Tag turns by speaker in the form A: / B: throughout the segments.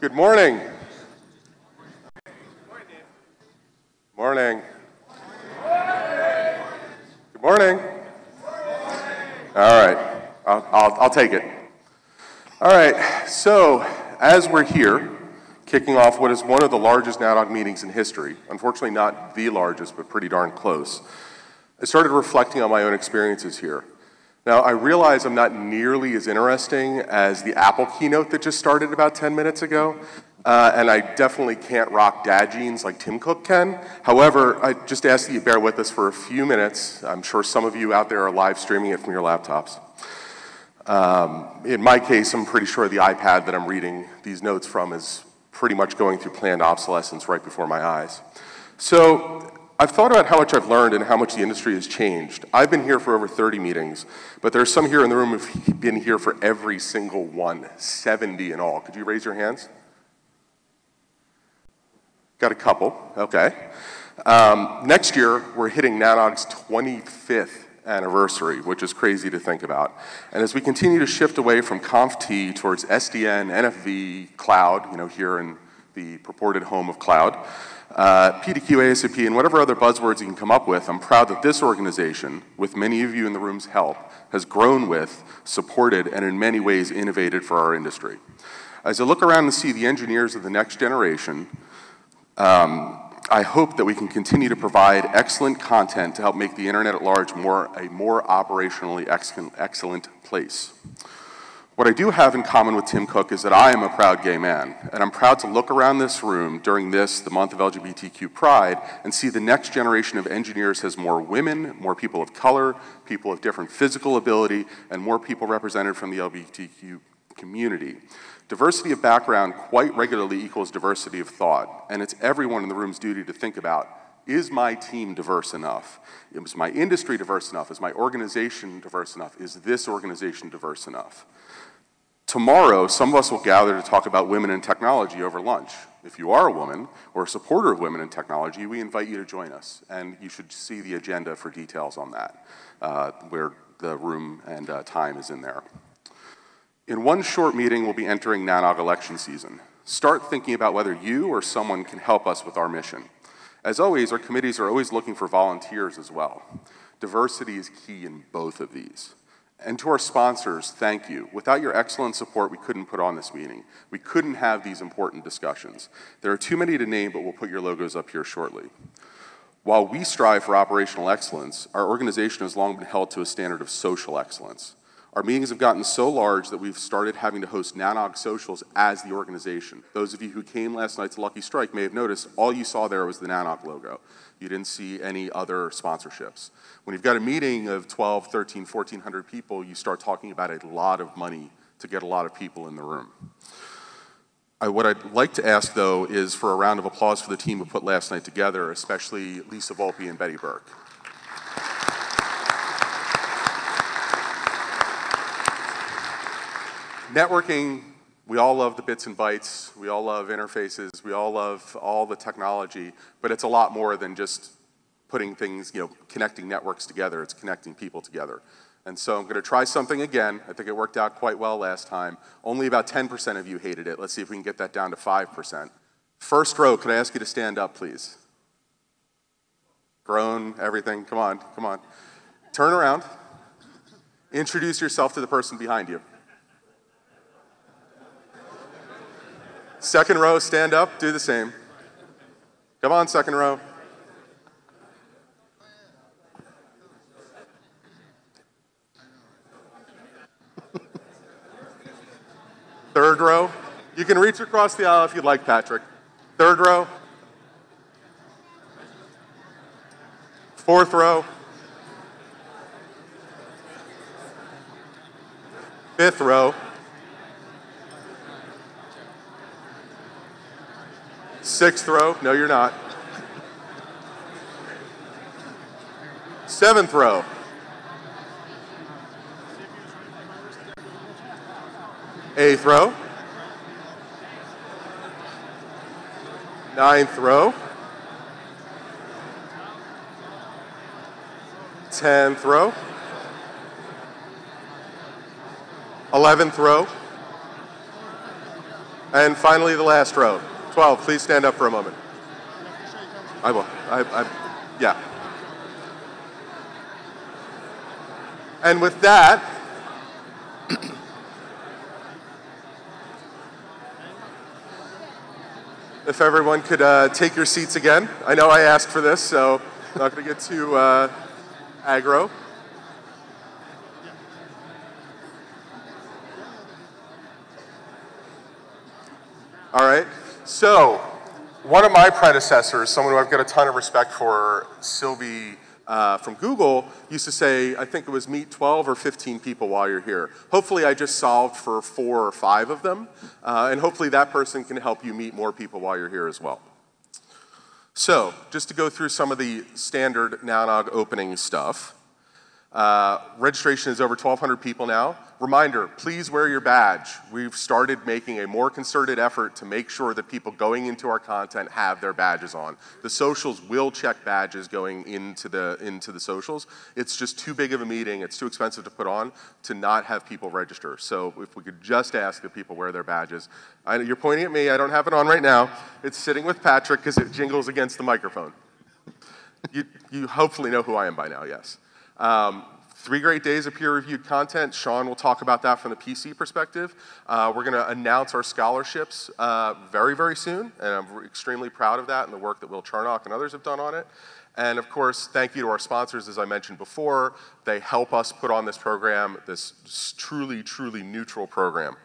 A: Good morning. Morning. Good morning. All right, I'll take it. All right, so as we're here, kicking off what is one of the largest NANOG meetings in history, unfortunately not the largest, but pretty darn close, I started reflecting on my own experiences here. Now, I realize I'm not nearly as interesting as the Apple keynote that just started about 10 minutes ago, and I definitely can't rock dad jeans like Tim Cook can. However, I just ask that you bear with us for a few minutes. I'm sure some of you out there are live streaming it from your laptops. In my case, I'm pretty sure the iPad that I'm reading these notes from is pretty much going through planned obsolescence right before my eyes. So I've thought about how much I've learned and how much the industry has changed. I've been here for over 30 meetings, but there's some here in the room who've been here for every single one, 70 in all. Could you raise your hands? Got a couple, okay. Next year, we're hitting NANOG's 25th anniversary, which is crazy to think about. And as we continue to shift away from ConfT towards SDN, NFV, cloud, here in the purported home of cloud, PDQ, ASAP, and whatever other buzzwords you can come up with, I'm proud that this organization, with many of you in the room's help, has grown with, supported, and in many ways innovated for our industry. As I look around and see the engineers of the next generation, I hope that we can continue to provide excellent content to help make the internet at large a more operationally excellent place. What I do have in common with Tim Cook is that I am a proud gay man, and I'm proud to look around this room during the month of LGBTQ Pride, and see the next generation of engineers has more women, more people of color, people of different physical ability, and more people represented from the LGBTQ community. Diversity of background quite regularly equals diversity of thought, and it's everyone in the room's duty to think about, is my team diverse enough? Is my industry diverse enough? Is my organization diverse enough? Is this organization diverse enough? Tomorrow, some of us will gather to talk about women in technology over lunch. If you are a woman or a supporter of women in technology, we invite you to join us, and you should see the agenda for details on that, where the room and time is in there. In one short meeting, we'll be entering NANOG election season. Start thinking about whether you or someone can help us with our mission. As always, our committees are always looking for volunteers as well. Diversity is key in both of these. And to our sponsors, thank you. Without your excellent support, we couldn't put on this meeting. We couldn't have these important discussions. There are too many to name, but we'll put your logos up here shortly. While we strive for operational excellence, our organization has long been held to a standard of social excellence. Our meetings have gotten so large that we've started having to host NANOG socials as the organization. Those of you who came last night to Lucky Strike may have noticed all you saw there was the NANOG logo. You didn't see any other sponsorships. When you've got a meeting of 12, 13, 1,400 people, you start talking about a lot of money to get a lot of people in the room. What I'd like to ask, though, is for a round of applause for the team who put last night together, especially Lisa Volpe and Betty Burke. Networking, we all love the bits and bytes, we all love interfaces, we all love all the technology, but it's a lot more than just putting things, connecting networks together, it's connecting people together. And so I'm gonna try something again. I think it worked out quite well last time. Only about 10% of you hated it. Let's see if we can get that down to 5%. First row, can I ask you to stand up, please? Groan, everything, come on, come on. Turn around, introduce yourself to the person behind you. Second row, stand up, do the same. Come on, second row. Third row. You can reach across the aisle if you'd like, Patrick. Third row. Fourth row. Fifth row. Sixth row. No, you're not. Seventh row. Eighth row. Ninth row. 10th row. 11th row. And finally, the last row. 12, please stand up for a moment. I will. Yeah. And with that, if everyone could take your seats again. I know I asked for this, so I'm not going to get too aggro. All right, so one of my predecessors, someone who I've got a ton of respect for, Sylvie from Google, used to say, I think it was meet 12 or 15 people while you're here. Hopefully I just solved for 4 or 5 of them, and hopefully that person can help you meet more people while you're here as well. So, just to go through some of the standard NANOG opening stuff. Registration is over 1,200 people now. Reminder, please wear your badge. We've started making a more concerted effort to make sure that people going into our content have their badges on. The socials will check badges going into the socials. It's just too big of a meeting, it's too expensive to put on to not have people register. So if we could just ask that people wear their badges. You're pointing at me, I don't have it on right now. It's sitting with Patrick because it jingles against the microphone. You hopefully know who I am by now, yes. 3 great days of peer-reviewed content. Sean will talk about that from the PC perspective. We're going to announce our scholarships very, very soon, and I'm extremely proud of that and the work that Will Charnock and others have done on it. And of course, thank you to our sponsors, as I mentioned before. They help us put on this program, this truly, truly neutral program.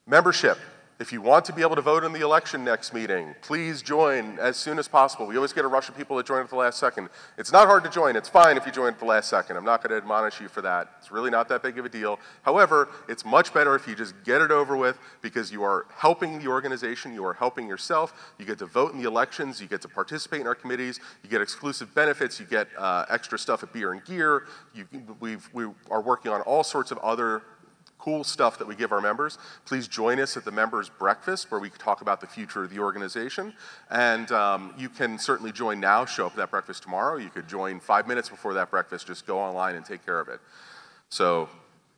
A: Membership. If you want to be able to vote in the election next meeting, please join as soon as possible. We always get a rush of people that join at the last second. It's not hard to join. It's fine if you join at the last second. I'm not going to admonish you for that. It's really not that big of a deal. However, it's much better if you just get it over with because you are helping the organization, you are helping yourself, you get to vote in the elections, you get to participate in our committees, you get exclusive benefits, you get extra stuff at Beer and Gear. We are working on all sorts of other cool stuff that we give our members. Please join us at the members' breakfast where we talk about the future of the organization. And you can certainly join now, show up at that breakfast tomorrow. You could join 5 minutes before that breakfast, just go online and take care of it. So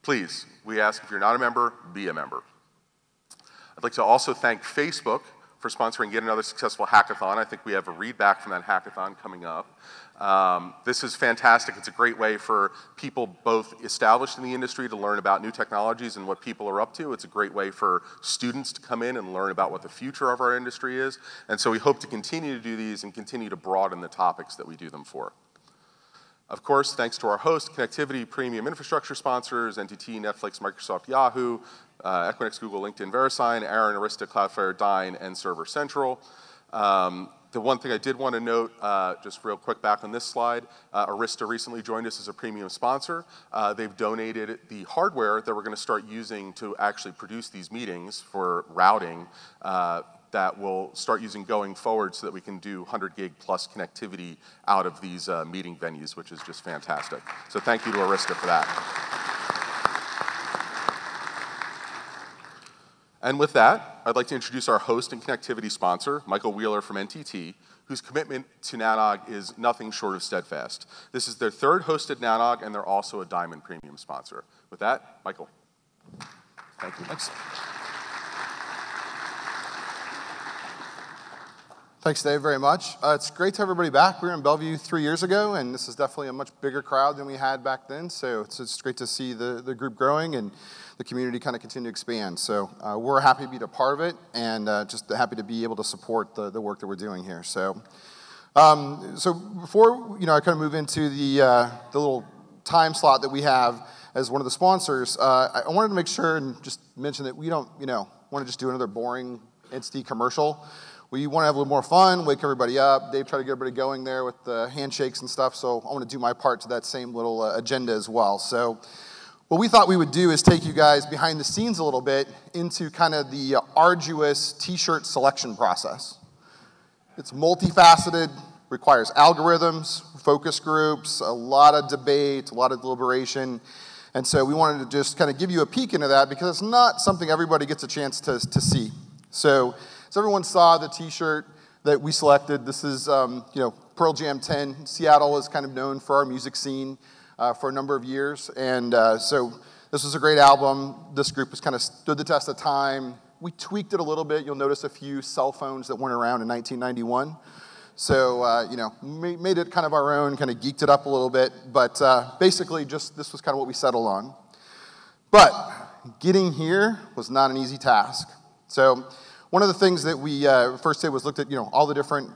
A: please, we ask if you're not a member, be a member. I'd like to also thank Facebook for sponsoring yet another successful hackathon. I think we have a readback from that hackathon coming up. This is fantastic. It's a great way for people both established in the industry to learn about new technologies and what people are up to. It's a great way for students to come in and learn about what the future of our industry is. And so we hope to continue to do these and continue to broaden the topics that we do them for. Of course, thanks to our host, connectivity, premium infrastructure sponsors, NTT, Netflix, Microsoft, Yahoo, Equinix, Google, LinkedIn, VeriSign, Aaron, Arista, Cloudflare, Dyn, and Server Central. The one thing I did want to note, just real quick back on this slide, Arista recently joined us as a premium sponsor. They've donated the hardware that we're going to start using to actually produce these meetings for routing that we'll start using going forward so that we can do 100 gig plus connectivity out of these meeting venues, which is just fantastic. So thank you to Arista for that. And with that, I'd like to introduce our host and connectivity sponsor, Michael Wheeler from NTT, whose commitment to NANOG is nothing short of steadfast. This is their 3rd hosted NANOG, and they're also a Diamond Premium sponsor. With that, Michael. Thank you.
B: Thanks. Thanks, Dave, very much. It's great to have everybody back. We were in Bellevue 3 years ago, and this is definitely a much bigger crowd than we had back then. So it's great to see the group growing and the community kind of continue to expand. So we're happy to be a part of it, and just happy to be able to support the work that we're doing here. So, so before I kind of move into the little time slot that we have as one of the sponsors, I wanted to make sure and just mention that we don't want to just do another boring entity commercial. We want to have a little more fun, wake everybody up. Dave tried to get everybody going there with the handshakes and stuff, so I want to do my part to that same little agenda as well. So what we thought we would do is take you guys behind the scenes a little bit into kind of the arduous t-shirt selection process. It's multifaceted, requires algorithms, focus groups, a lot of debate, a lot of deliberation. And so we wanted to just kind of give you a peek into that because it's not something everybody gets a chance to see. So everyone saw the t-shirt that we selected. This is Pearl Jam 10. Seattle is kind of known for our music scene for a number of years. And so This was a great album. This group has kind of stood the test of time. We tweaked it a little bit. You'll notice a few cell phones that weren't around in 1991. So, made it kind of our own, kind of geeked it up a little bit. But basically, just this was kind of what we settled on. But getting here was not an easy task. So one of the things that we first did was looked at, all the different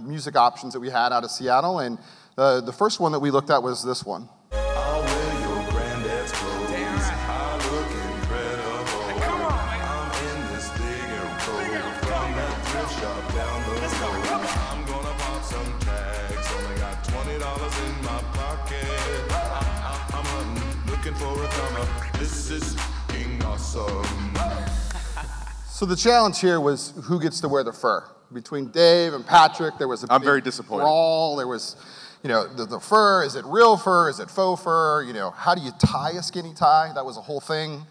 B: music options that we had out of Seattle. And the first one that we looked at was this one.
C: I'll wear your granddad's clothes. I look incredible. Come on, I'm in this big aircoat from that thrift shop down the road. I'm gonna pop some tags. Only got $20 in my pocket. I'm hunting, looking for a come up. This is fucking awesome.
B: So the challenge here was who gets to wear the fur. Between Dave and Patrick, there was a
A: very disappointed.
B: brawl. There was, the fur. Is it real fur? Is it faux fur? How do you tie a skinny tie? That was a whole thing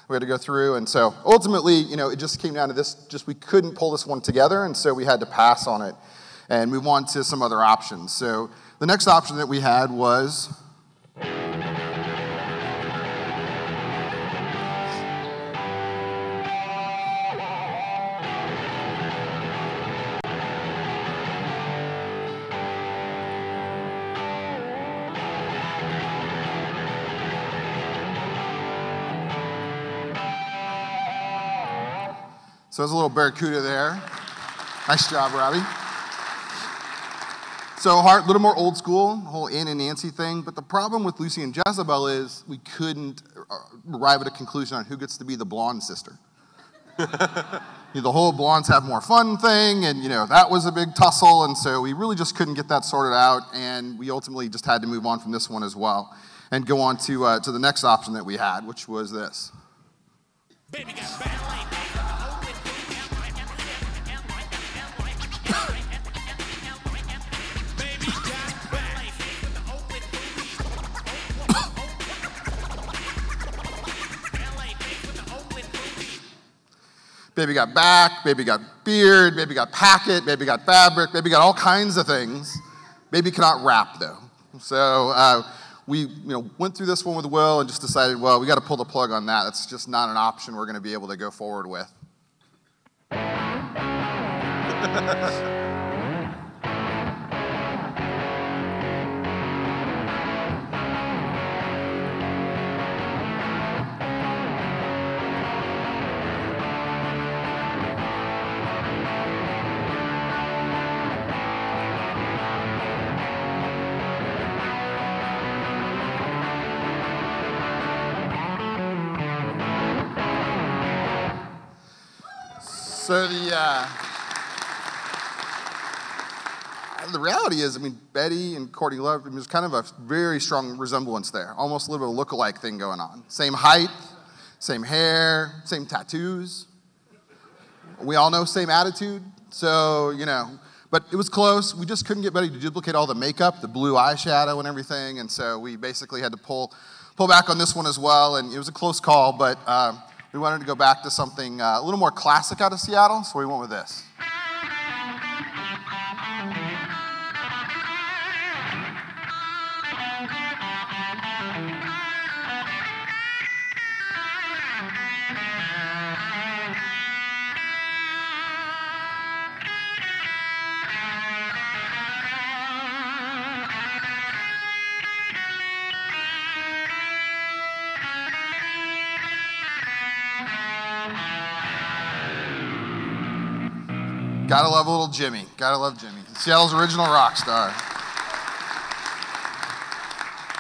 B: we had to go through. And so ultimately, it just came down to this. Just we couldn't pull this one together, and so we had to pass on it and move on to some other options. So the next option that we had was. So there's a little barracuda there. Nice job, Robbie. So a little more old school, the whole Ann and Nancy thing. But the problem with Lucy and Jezebel is we couldn't arrive at a conclusion on who gets to be the blonde sister. The whole blondes have more fun thing, and that was a big tussle. And so we really just couldn't get that sorted out. And we ultimately just had to move on from this one as well and go on to the next option that we had, which was this.
D: Baby got ballet.
B: Baby got back, baby got beard, baby got packet, baby got fabric, baby got all kinds of things. Baby cannot rap though. So we went through this one with Will and just decided, well, we got to pull the plug on that. That's just not an option we're going to be able to go forward with. So the reality is, Betty and Courtney Love, there's kind of a very strong resemblance there, almost a little bit of a look-alike thing going on. Same height, same hair, same tattoos. We all know same attitude, so, but it was close. We just couldn't get Betty to duplicate all the makeup, the blue eyeshadow and everything, and so we basically had to pull back on this one as well, and it was a close call, but we wanted to go back to something a little more classic out of Seattle, so we went with this. Gotta love little Jimmy. Gotta love Jimmy. Seattle's original rock star.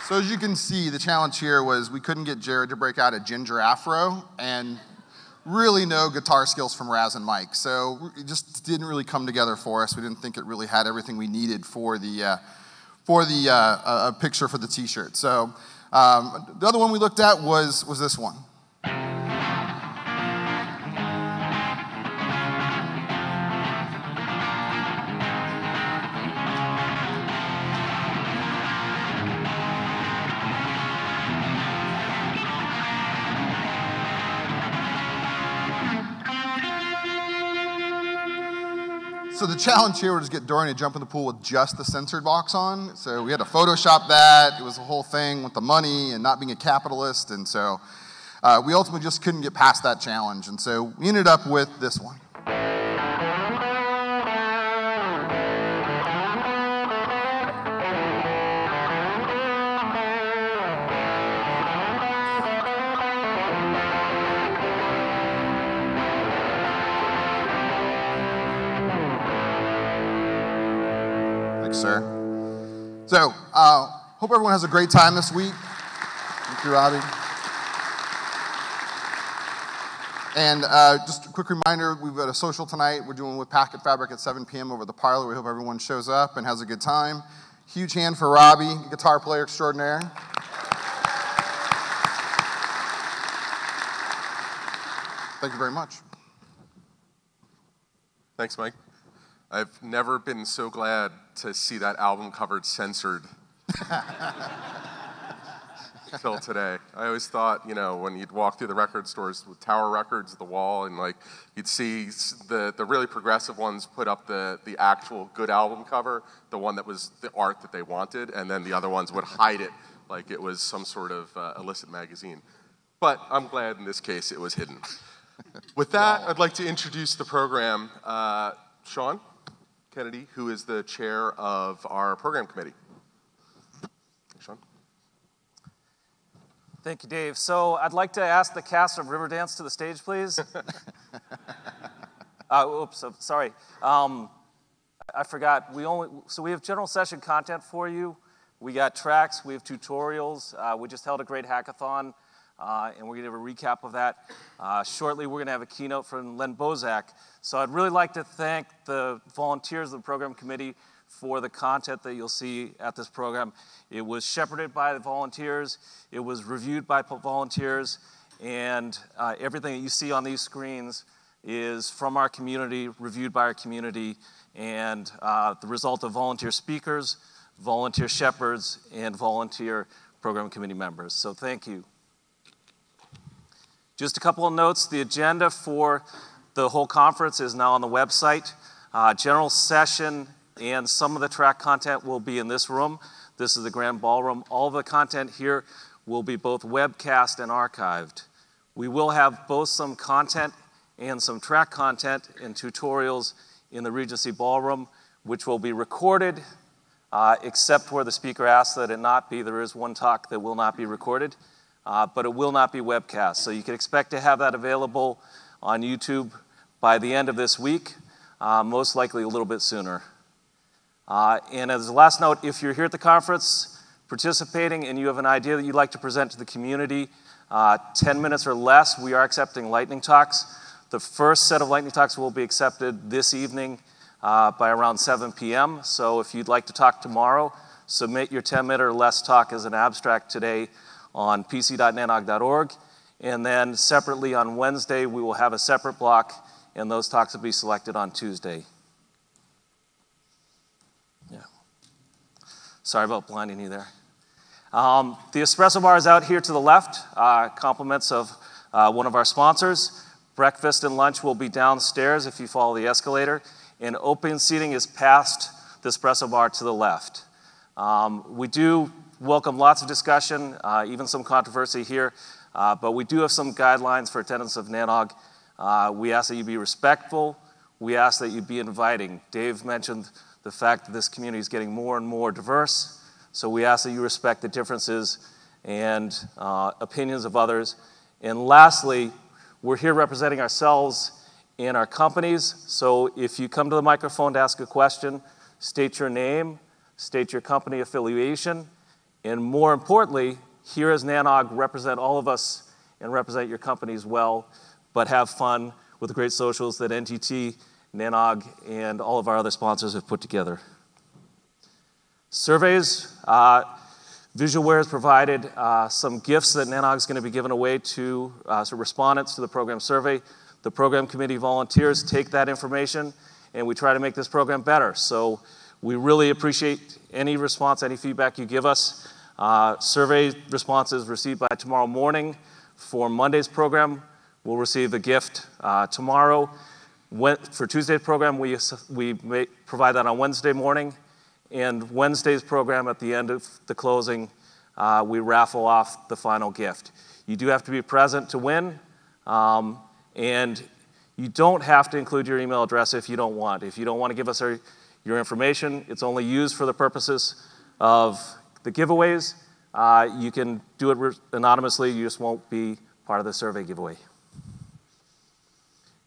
B: So as you can see, the challenge here was we couldn't get Jared to break out a ginger afro and really no guitar skills from Raz and Mike. So it just didn't really come together for us. We didn't think it really had everything we needed for the picture for the t-shirt. So the other one we looked at was this one. So the challenge here was to get Dorian to jump in the pool with just the censored box on. So we had to Photoshop that. It was a whole thing with the money and not being a capitalist. And so We ultimately just couldn't get past that challenge, and so we ended up with this one. Thanks, sir. So, hope everyone has a great time this week. Thank you, Robbie. And just a quick reminder, we've got a social tonight. We're doing with Packet Fabric at 7 p.m. over the parlor. We hope everyone shows up and has a good time. Huge hand for Robbie, guitar player extraordinaire. Thank you very much.
A: Thanks, Mike. I've never been so glad to see that album cover censored till today. I always thought, you know, when you'd walk through the record stores with Tower Records, the wall, and like you'd see the really progressive ones put up the actual good album cover, the one that was the art that they wanted, and then the other ones would hide it like it was some sort of illicit magazine. But I'm glad in this case it was hidden. With that, I'd like to introduce the program. Sean Kennedy, who is the chair of our program committee. Sean.
E: Thank you, Dave. So I'd like to ask the cast of Riverdance to the stage, please. Oops, sorry. I forgot. So we have general session content for you. We got tracks. We have tutorials. We just held a great hackathon, and we're going to have a recap of that. Shortly, we're going to have a keynote from Len Bozak. So I'd really like to thank the volunteers of the program committee for the content that you'll see at this program. It was shepherded by the volunteers, it was reviewed by volunteers, and everything that you see on these screens is from our community, reviewed by our community, and the result of volunteer speakers, volunteer shepherds, and volunteer program committee members. So thank you. Just a couple of notes. The agenda for the whole conference is now on the website. General session and some of the track content will be in this room. This is the grand ballroom. All of the content here will be both webcast and archived. We will have both some content and some track content and tutorials in the Regency Ballroom, which will be recorded, except where the speaker asks that it not be. There is one talk that will not be recorded, but it will not be webcast. So you can expect to have that available on YouTube by the end of this week, most likely a little bit sooner. And as a last note, if you're here at the conference participating and you have an idea that you'd like to present to the community, 10 minutes or less, we are accepting lightning talks. The first set of lightning talks will be accepted this evening by around 7 p.m. So if you'd like to talk tomorrow, submit your 10-minute or less talk as an abstract today on pc.nanog.org. And then separately on Wednesday, we will have a separate block, and those talks will be selected on Tuesday. Yeah. Sorry about blinding you there. The espresso bar is out here to the left, compliments of one of our sponsors. Breakfast and lunch will be downstairs if you follow the escalator, and open seating is past the espresso bar to the left. We do welcome lots of discussion, even some controversy here, but we do have some guidelines for attendance of NANOG. We ask that you be respectful. We ask that you be inviting. Dave mentioned the fact that this community is getting more and more diverse, so we ask that you respect the differences and opinions of others. And lastly, we're here representing ourselves and our companies, so if you come to the microphone to ask a question, state your name, state your company affiliation, and more importantly, here as NANOG, represent all of us and represent your companies well, but have fun with the great socials that NTT, NANOG, and all of our other sponsors have put together. Surveys, Visualware has provided some gifts that NANOG is going to be giving away to respondents to the program survey. The program committee volunteers take that information, and we try to make this program better. So we really appreciate any response, any feedback you give us. Survey responses received by tomorrow morning. For Monday's program, we'll receive a gift tomorrow. For Tuesday's program, we provide that on Wednesday morning. And Wednesday's program, at the end of the closing, we raffle off the final gift. You do have to be present to win, and you don't have to include your email address if you don't want. If you don't want to give us your information, it's only used for the purposes of the giveaways. You can do it anonymously, you just won't be part of the survey giveaway.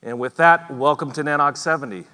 E: And with that, welcome to NANOG 70.